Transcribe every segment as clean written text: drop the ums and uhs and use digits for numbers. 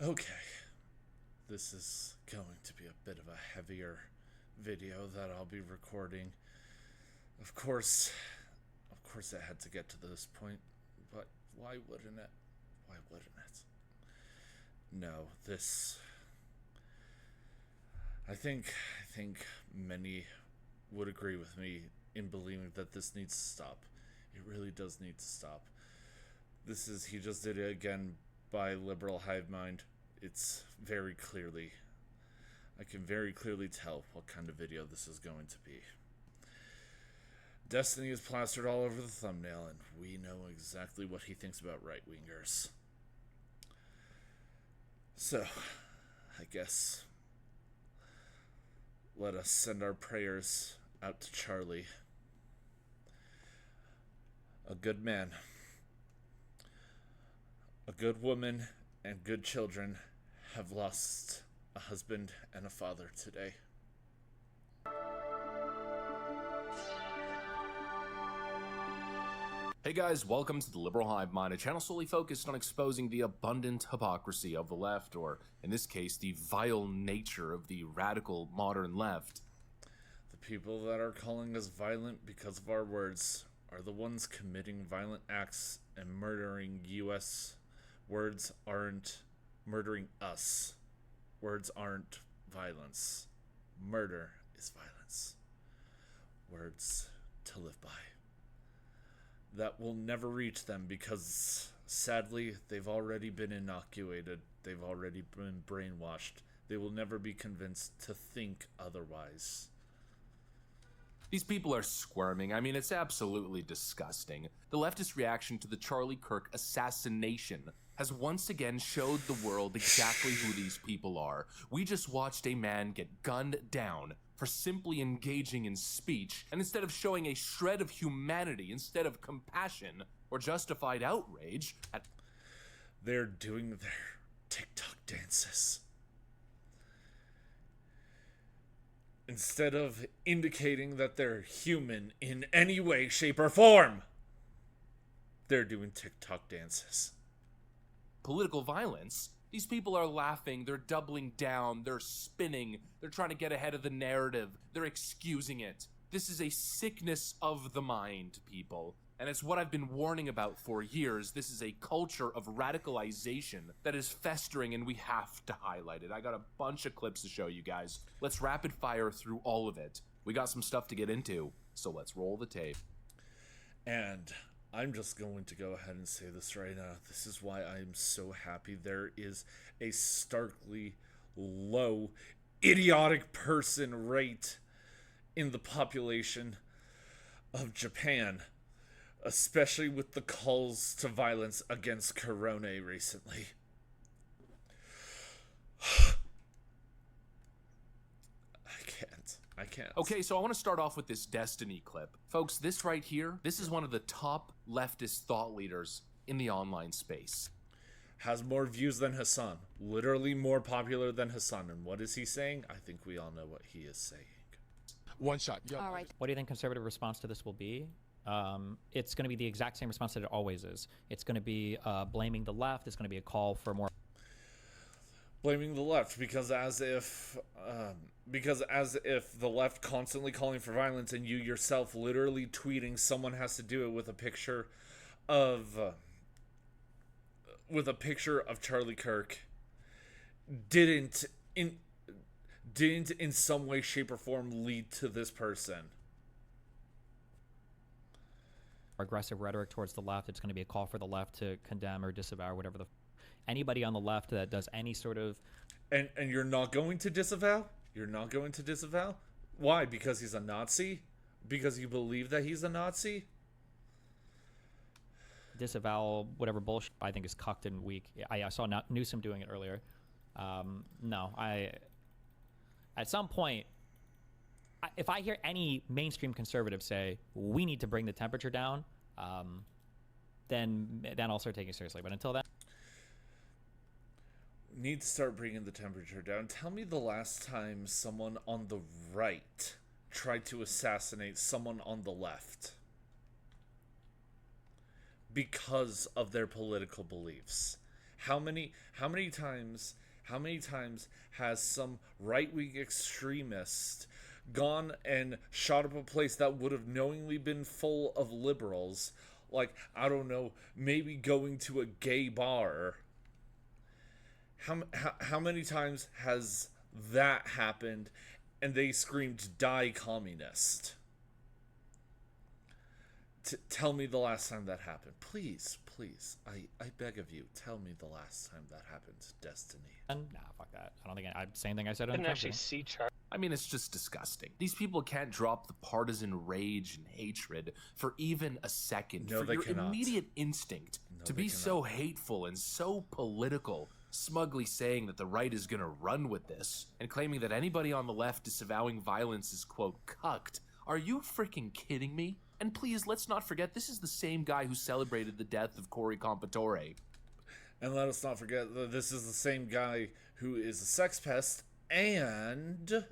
Okay, this is going to be a bit of a heavier video that I'll be recording. Of course, it had to get to this point, but why wouldn't it? Why wouldn't it? No, I think many would agree with me in believing that this needs to stop. It really does need to stop. He just did it again by Liberal Hivemind. It's very clearly, I can very clearly tell what kind of video this is going to be. Destiny is plastered all over the thumbnail, and we know exactly what he thinks about right-wingers. So, I guess, let us send our prayers out to Charlie. A good man, a good woman, and good children have lost a husband and a father today. Hey guys, welcome to the Liberal Hivemind, a channel solely focused on exposing the abundant hypocrisy of the left, or in this case, the vile nature of the radical modern left. The people that are calling us violent because of our words are the ones committing violent acts and murdering us. Words aren't murdering us. Words aren't violence. Murder is violence. Words to live by. That will never reach them because, sadly, they've already been inoculated. They've already been brainwashed. They will never be convinced to think otherwise. These people are squirming. I mean, it's absolutely disgusting. The leftist reaction to the Charlie Kirk assassination has once again showed the world exactly who these people are. We just watched a man get gunned down for simply engaging in speech, and instead of showing a shred of humanity, instead of compassion or justified outrage they're doing their TikTok dances. Instead of indicating that they're human in any way, shape, or form, they're doing TikTok dances. Political violence, these people are laughing, they're doubling down, they're spinning, they're trying to get ahead of the narrative, they're excusing it. This is a sickness of the mind, people. And it's what I've been warning about for years. This is a culture of radicalization that is festering, and we have to highlight it. I got a bunch of clips to show you guys. Let's rapid fire through all of it. We got some stuff to get into, so let's roll the tape. And I'm just going to go ahead and say this right now. This is why I'm so happy there is a starkly low, idiotic person rate in the population of Japan, especially with the calls to violence against Corona recently. I can't. Okay, so I want to start off with this Destiny clip. Folks, this right here, this is one of the top leftist thought leaders in the online space. Has more views than Hassan. Literally more popular than Hassan. And what is he saying? I think we all know what he is saying. One shot. Yep. All right. What do you think conservative response to this will be? It's going to be the exact same response that it always is. It's going to be blaming the left. It's going to be a call for more. Blaming the left because as if the left constantly calling for violence and you yourself literally tweeting someone has to do it with a picture of Charlie Kirk didn't in some way, shape, or form lead to this person. Aggressive rhetoric towards the left. It's going to be a call for the left to condemn or disavow whatever anybody on the left that does any sort of. And you're not going to disavow? You're not going to disavow? Why? Because he's a Nazi? Because you believe that he's a Nazi? Disavow whatever bullshit I think is cucked and weak. I saw Newsom doing it earlier. No, at some point, if I hear any mainstream conservative say we need to bring the temperature down, then I'll start taking it seriously. But until then, need to start bringing the temperature down. Tell me the last time someone on the right tried to assassinate someone on the left because of their political beliefs. How many times has some right-wing extremist gone and shot up a place that would have knowingly been full of liberals, like, I don't know, maybe going to a gay bar? How many times has that happened and they screamed, "Die communist"? Tell me the last time that happened. Please, I beg of you, tell me the last time that happened, Destiny. Nah, fuck that. I don't think same thing I said on Didn't the actually see Charlie. I mean, it's just disgusting. These people can't drop the partisan rage and hatred for even a second. No, for they your cannot. immediate instinct to they be cannot. so hateful and so political, smugly saying that the right is going to run with this, and claiming that anybody on the left disavowing violence is, quote, cucked. Are you freaking kidding me? And please, let's not forget, this is the same guy who celebrated the death of Cory Compatore. And let us not forget that this is the same guy who is a sex pest, and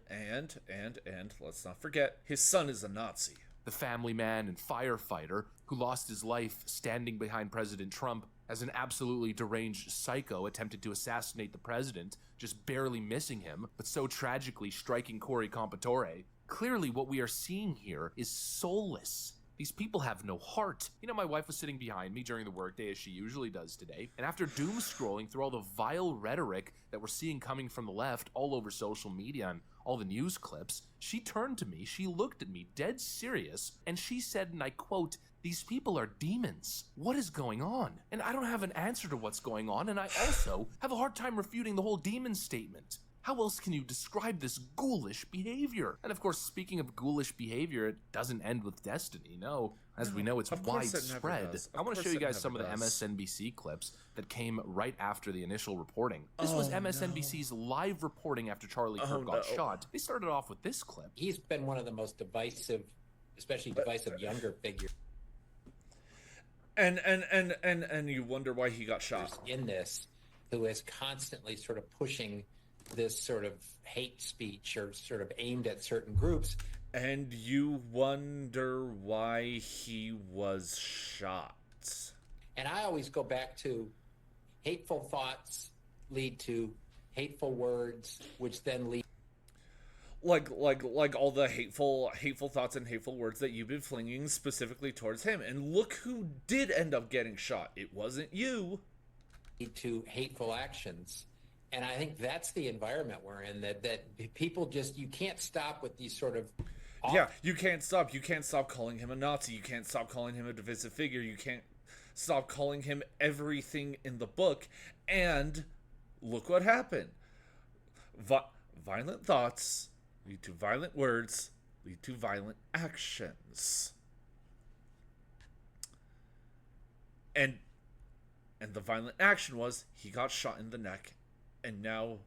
let's not forget, his son is a Nazi. The family man and firefighter who lost his life standing behind President Trump as an absolutely deranged psycho attempted to assassinate the president, just barely missing him, but so tragically striking Cory Compatore. Clearly, what we are seeing here is soulless. These people have no heart. You know, my wife was sitting behind me during the workday, as she usually does today, and after doom scrolling through all the vile rhetoric that we're seeing coming from the left all over social media and all the news clips, she turned to me, she looked at me dead serious, and she said, and I quote, "These people are demons. What is going on?" And I don't have an answer to what's going on, and I also have a hard time refuting the whole demon statement. How else can you describe this ghoulish behavior? And of course, speaking of ghoulish behavior, it doesn't end with Destiny. No, as we know, it's of course it never widespread. does. I want to Of show you course it guys some of the never does. MSNBC clips that came right after the initial reporting. This was MSNBC's live reporting after Charlie Kirk got shot. They started off with this clip. He's been one of the most divisive, especially divisive younger figures And you wonder why he got shot. in this, who is constantly sort of pushing this sort of hate speech or sort of aimed at certain groups. And you wonder why he was shot. And I always go back to hateful thoughts lead to hateful words, which then lead Like all the hateful thoughts and hateful words that you've been flinging specifically towards him. And look who did end up getting shot. It wasn't you. to hateful actions. And I think that's the environment we're in, that people just, you can't stop with these sort of Yeah, you can't stop. You can't stop calling him a Nazi. You can't stop calling him a divisive figure. You can't stop calling him everything in the book. And look what happened. Violent thoughts lead to violent words, lead to violent actions. And the violent action was he got shot in the neck, and now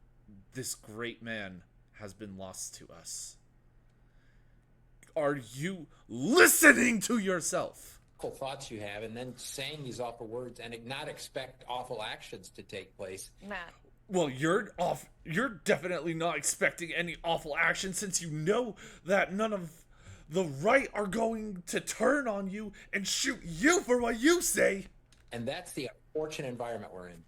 this great man has been lost to us. Are you listening to yourself? thoughts you have, and then saying these awful words and not expect awful actions to take place. Matt. Well, you're definitely not expecting any awful action, since you know that none of the right are going to turn on you and shoot you for what you say. And that's the unfortunate environment we're in.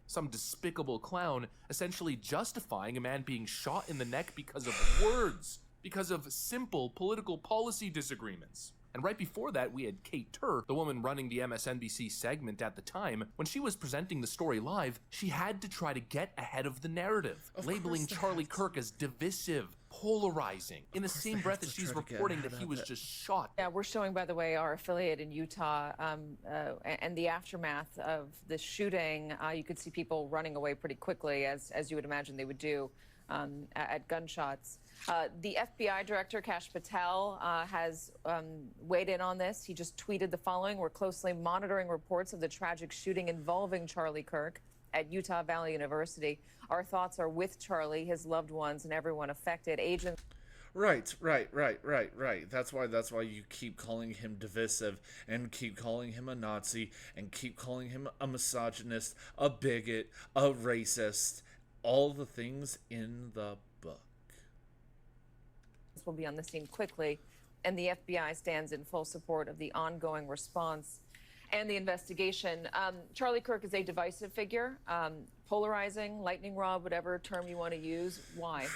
Some despicable clown essentially justifying a man being shot in the neck because of words, because of simple political policy disagreements. And right before that, we had Kate Turr, the woman running the MSNBC segment at the time. When she was presenting the story live, she had to try to get ahead of the narrative, labeling Charlie Kirk as divisive, polarizing, in the same breath as she's reporting that he was just shot. Yeah, we're showing, by the way, our affiliate in Utah and the aftermath of the shooting. You could see people running away pretty quickly, as you would imagine they would do at gunshots. The FBI director, Kash Patel, has weighed in on this. He just tweeted the following: "We're closely monitoring reports of the tragic shooting involving Charlie Kirk at Utah Valley University. Our thoughts are with Charlie, his loved ones, and everyone affected. Agents..." Right. That's why you keep calling him divisive, and keep calling him a Nazi, and keep calling him a misogynist, a bigot, a racist, all the things in the book. Will be on the scene quickly, and the FBI stands in full support of the ongoing response. and the investigation. Charlie Kirk is a divisive figure, polarizing, lightning rod, whatever term you want to use. Why?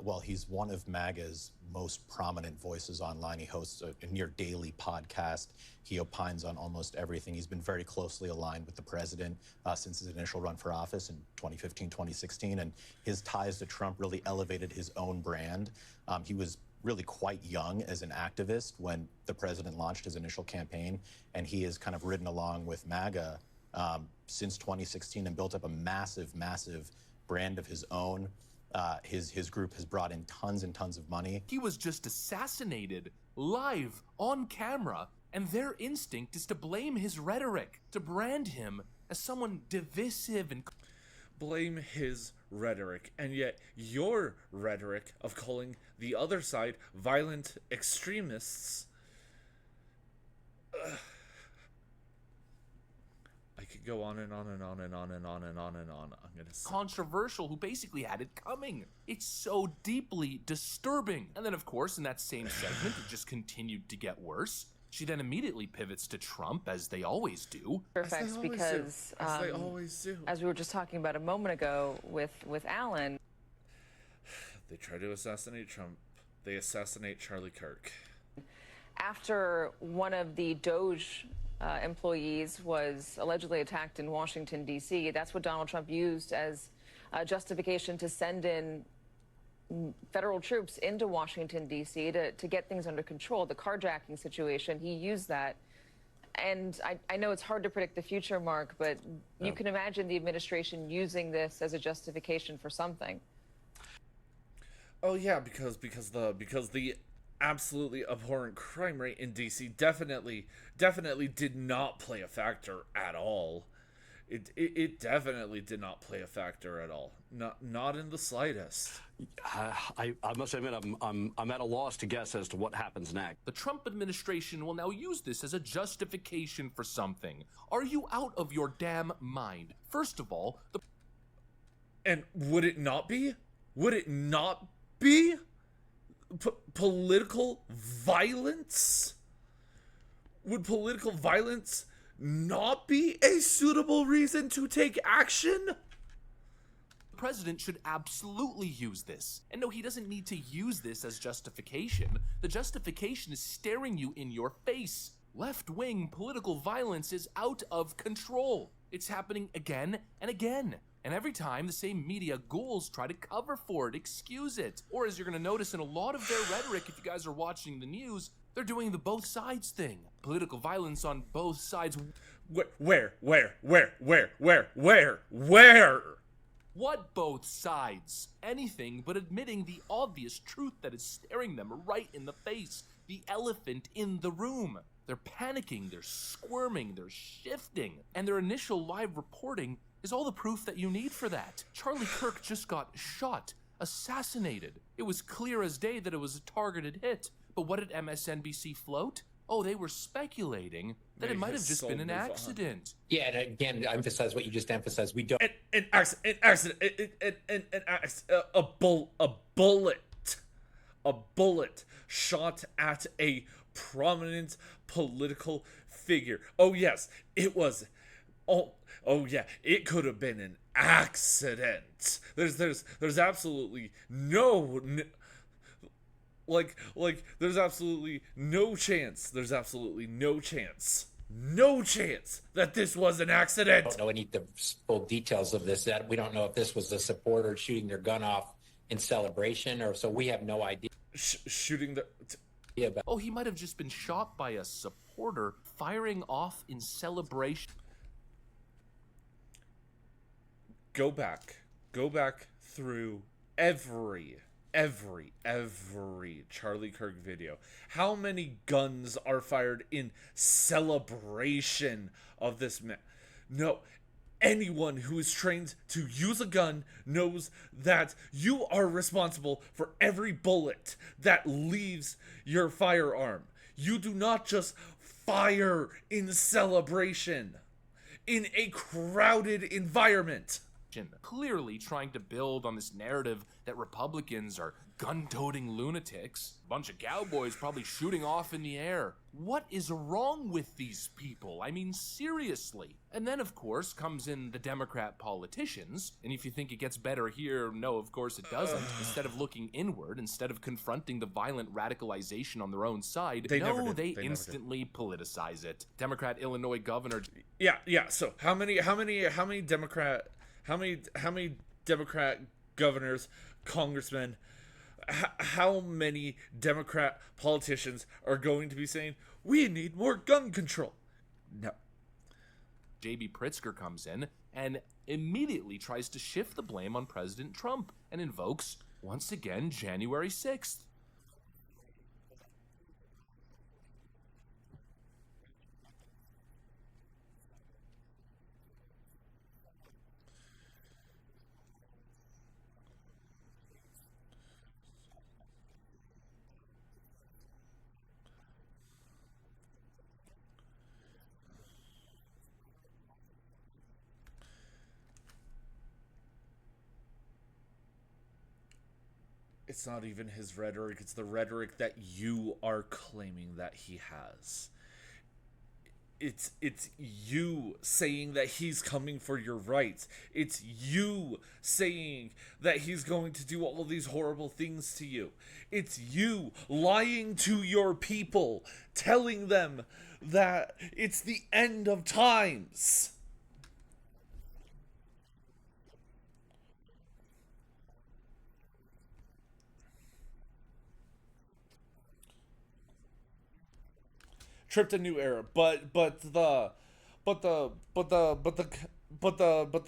Well, he's one of MAGA's most prominent voices online. He hosts a near daily podcast. He opines on almost everything. He's been very closely aligned with the president since his initial run for office in 2015, 2016. And his ties to Trump really elevated his own brand. He was really quite young as an activist when the president launched his initial campaign. And he has kind of ridden along with MAGA since 2016 and built up a massive, massive brand of his own. His group has brought in tons and tons of money. He was just assassinated live on camera, and their instinct is to blame his rhetoric, to brand him as someone divisive and Blame his rhetoric, and yet your rhetoric of calling the other side violent extremists. I could go on and on and on and on and on and on and on. I'm gonna say. controversial, who basically had it coming. It's so deeply disturbing. And then, of course, in that same segment, it just continued to get worse. She then immediately pivots to Trump, as they always do. Perfect, because As they always do. as we were just talking about a moment ago with Alan, They try to assassinate Trump. They assassinate Charlie Kirk. after one of the Doge employees was allegedly attacked in Washington, D.C., that's what Donald Trump used as justification to send in federal troops into Washington, D.C. to get things under control. The carjacking situation, he used that. And I know it's hard to predict the future, Mark, but you can imagine the administration using this as a justification for something. Oh yeah, because the absolutely abhorrent crime rate in DC definitely did not play a factor at all. It definitely did not play a factor at all. Not in the slightest. I must admit, I'm at a loss to guess as to what happens next. The Trump administration will now use this as a justification for something. Are you out of your damn mind? First of all, And would it not be? Would it not be political violence? Would political violence not be a suitable reason to take action? the president should absolutely use this. And no, he doesn't need to use this as justification. The justification is staring you in your face. Left-wing political violence is out of control. It's happening again and again. And every time, the same media ghouls try to cover for it, excuse it. Or as you're going to notice in a lot of their rhetoric, if you guys are watching the news, they're doing the both sides thing. Political violence on both sides. Where? What both sides? Anything but admitting the obvious truth that is staring them right in the face. The elephant in the room. They're panicking, they're squirming, they're shifting. And their initial live reporting is all the proof that you need for that. Charlie Kirk just got shot, assassinated. It was clear as day that it was a targeted hit. But what did MSNBC float? Oh, they were speculating that it might have just been an accident. Yeah, and again, to emphasize what you just emphasized, we don't. An accident. A bullet shot at a prominent political figure. Oh yes, it was. Oh yeah, it could have been an accident. There's absolutely no. There's absolutely no chance. There's absolutely no chance. No chance that this was an accident. I don't know any of the full details of this. That we don't know if this was a supporter shooting their gun off in celebration, or so we have no idea. Shooting the. Oh, he might have just been shot by a supporter firing off in celebration. Go back through every Charlie Kirk video. How many guns are fired in celebration of this man? No, anyone who is trained to use a gun knows that you are responsible for every bullet that leaves your firearm. You do not just fire in celebration in a crowded environment. clearly trying to build on this narrative that Republicans are gun-toting lunatics, a bunch of cowboys probably shooting off in the air. What is wrong with these people? I mean, seriously. And then, of course, comes in the Democrat politicians, and if you think it gets better here, no, of course it doesn't. Instead of looking inward, instead of confronting the violent radicalization on their own side, they instantly politicize it. Democrat Illinois governor... Yeah. So how many Democrat governors, congressmen, how many Democrat politicians are going to be saying, we need more gun control? No. J.B. Pritzker comes in and immediately tries to shift the blame on President Trump and invokes, once again, January 6th. It's not even his rhetoric, it's the rhetoric that you are claiming that he has. It's you saying that he's coming for your rights. It's you saying that he's going to do all these horrible things to you. It's you lying to your people, telling them that it's the end of times. Tripped a new era, but the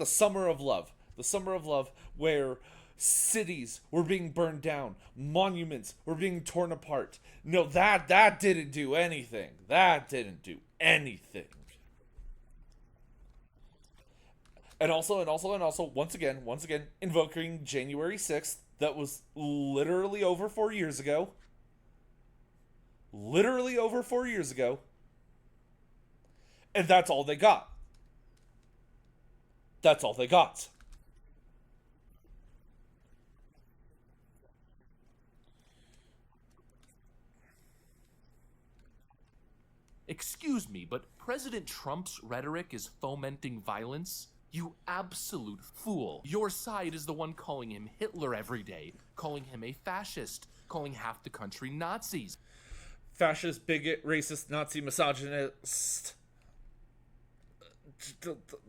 summer of love, where cities were being burned down, monuments were being torn apart. No, that didn't do anything. That didn't do anything. And also, once again, invoking January 6th, that was literally over 4 years ago. Literally over 4 years ago. And that's all they got. That's all they got. Excuse me, but President Trump's rhetoric is fomenting violence? You absolute fool. Your side is the one calling him Hitler every day, calling him a fascist, calling half the country Nazis. Fascist, bigot, racist, Nazi, misogynist.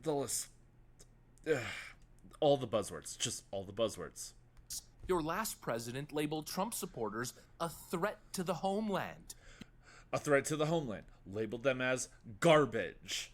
The list. All the buzzwords. Just all the buzzwords. Your last president labeled Trump supporters a threat to the homeland. A threat to the homeland. Labeled them as garbage.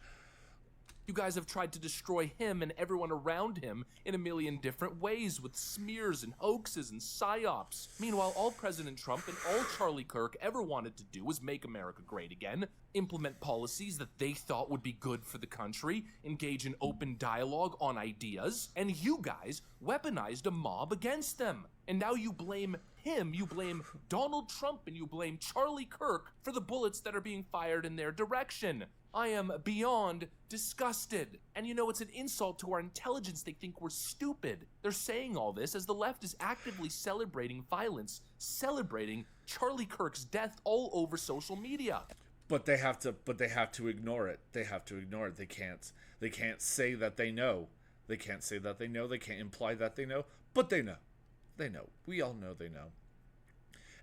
You guys have tried to destroy him and everyone around him in a million different ways with smears and hoaxes and psyops. Meanwhile, all President Trump and all Charlie Kirk ever wanted to do was make America great again, implement policies that they thought would be good for the country, engage in open dialogue on ideas, and you guys weaponized a mob against them. And now you blame him, you blame Donald Trump, and you blame Charlie Kirk for the bullets that are being fired in their direction. I am beyond disgusted. And you know, it's an insult to our intelligence. They think we're stupid. They're saying all this as the left is actively celebrating violence, celebrating Charlie Kirk's death all over social media. But they have to ignore it. They have to ignore it. They can't say that they know. They can't say that they know. They can't imply that they know. But they know. They know. We all know they know.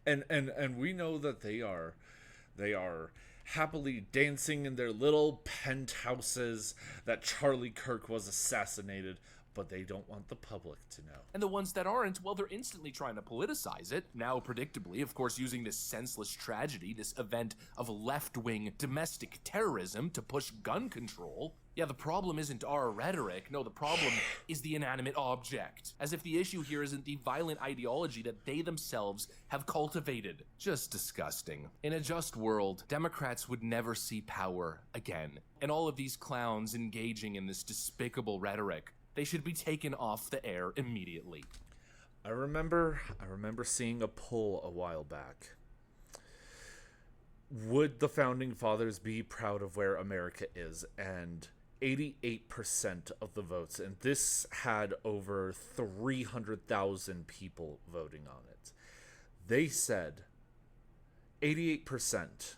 And we know that they are happily dancing in their little penthouses that Charlie Kirk was assassinated, but they don't want the public to know. And the ones that aren't, well, they're instantly trying to politicize it, now predictably, of course, using this senseless tragedy, this event of left-wing domestic terrorism to push gun control. Yeah, the problem isn't our rhetoric. No, the problem is the inanimate object. As if the issue here isn't the violent ideology that they themselves have cultivated. Just disgusting. In a just world, Democrats would never see power again. And all of these clowns engaging in this despicable rhetoric, they should be taken off the air immediately. I remember seeing a poll a while back. Would the founding fathers be proud of where America is? And 88% of the votes, and this had over 300,000 people voting on it. They said 88%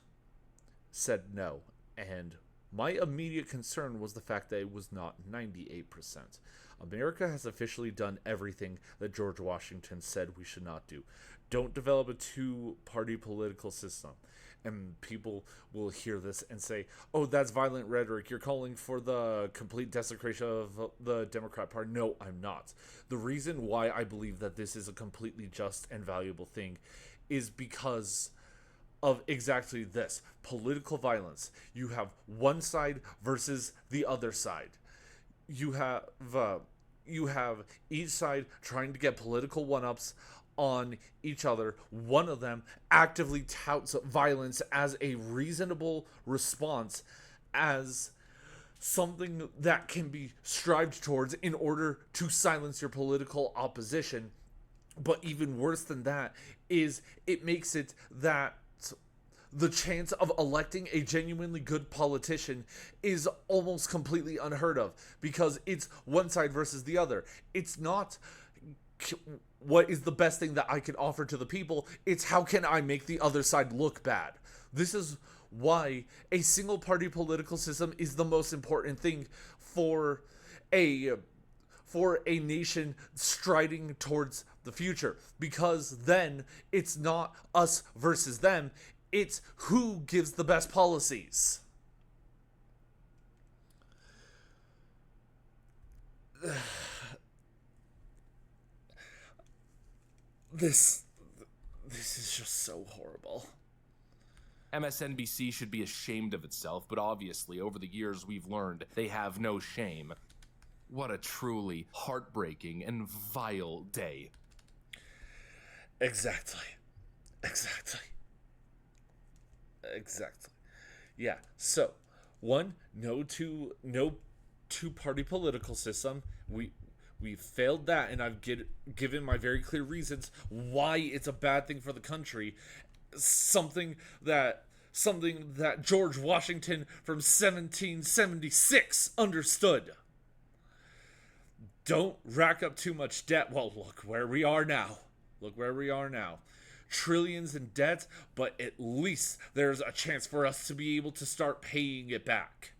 said no, and my immediate concern was the fact that it was not 98%. America has officially done everything that George Washington said we should not do. Don't develop a two-party political system. And people will hear this and say, oh, that's violent rhetoric. You're calling for the complete desecration of the Democrat Party. No, I'm not. The reason why I believe that this is a completely just and valuable thing is because of exactly this. Political violence. You have one side versus the other side. You have each side trying to get political one-ups on each other. One of them actively touts violence as a reasonable response, as something that can be strived towards in order to silence your political opposition. But even worse than that is it makes it that the chance of electing a genuinely good politician is almost completely unheard of, because it's one side versus the other. It's not what is the best thing that I can offer to the people, it's how can I make the other side look bad. This is why a single party political system is the most important thing for a nation striding towards the future, because then it's not us versus them, it's who gives the best policies. This is just so horrible. MSNBC should be ashamed of itself, but obviously, over the years, we've learned they have no shame. What a truly heartbreaking and vile day. Exactly. Yeah, so, one, no two-party political system. We failed that, and I've given my very clear reasons why it's a bad thing for the country. Something that George Washington from 1776 understood. Don't rack up too much debt. Well, look where we are now. Trillions in debt, but at least there's a chance for us to be able to start paying it back.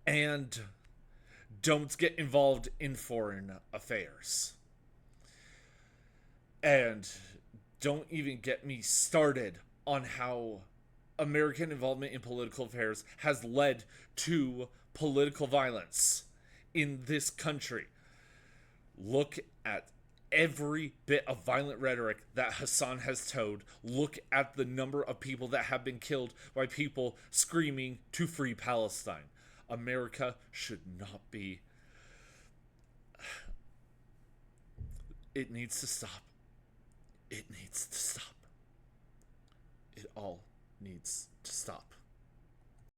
And don't get involved in foreign affairs. And don't even get me started on how American involvement in political affairs has led to political violence in this country. Look at every bit of violent rhetoric that Hassan has told. Look at the number of people that have been killed by people screaming to free Palestine. America should not be. It needs to stop. It all needs to stop.